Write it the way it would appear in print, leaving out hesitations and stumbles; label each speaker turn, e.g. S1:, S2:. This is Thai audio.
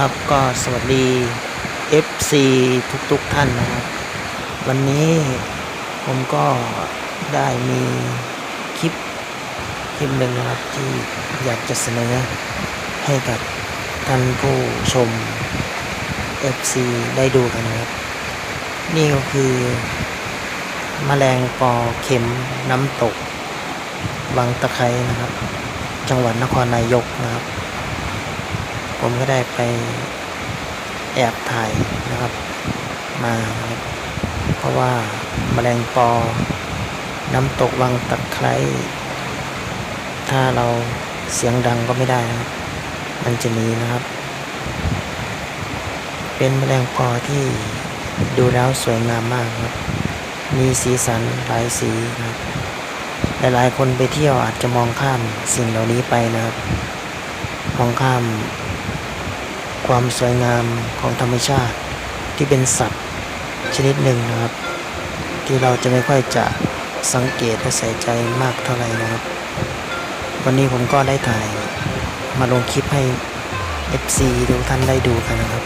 S1: ครับก็สวัสดี FC ทุกท่านนะครับวันนี้ผมก็ได้มีคลิปหนึ่งนะครับที่อยากจะเสนอให้กับท่านผู้ชม FC ได้ดูกันนะครับนี่ก็คือแมลงปอเข็มน้ำตกวังตะไคร้นะครับจังหวัดนครนายกนะครับผมก็ได้ไปแอบถ่ายนะครับมานะครับเพราะว่าแมลงปอน้ำตกวังตะไคร้ถ้าเราเสียงดังก็ไม่ได้นะครับมันจะหนีนะครับเป็นแมลงปอที่ดูแล้วสวยงามมากครับมีสีสันหลายสีนะครับหลายๆคนไปเที่ยวอาจจะมองข้ามสิ่งเหล่านี้ไปนะครับมองข้ามความสวยงามของธรรมชาติที่เป็นสัตว์ชนิดหนึ่งนะครับที่เราจะไม่ค่อยจะสังเกตและใส่ใจมากเท่าไหร่นะครับวันนี้ผมก็ได้ถ่ายมาลงคลิปให้ FC ทุกท่านได้ดูกันนะครับ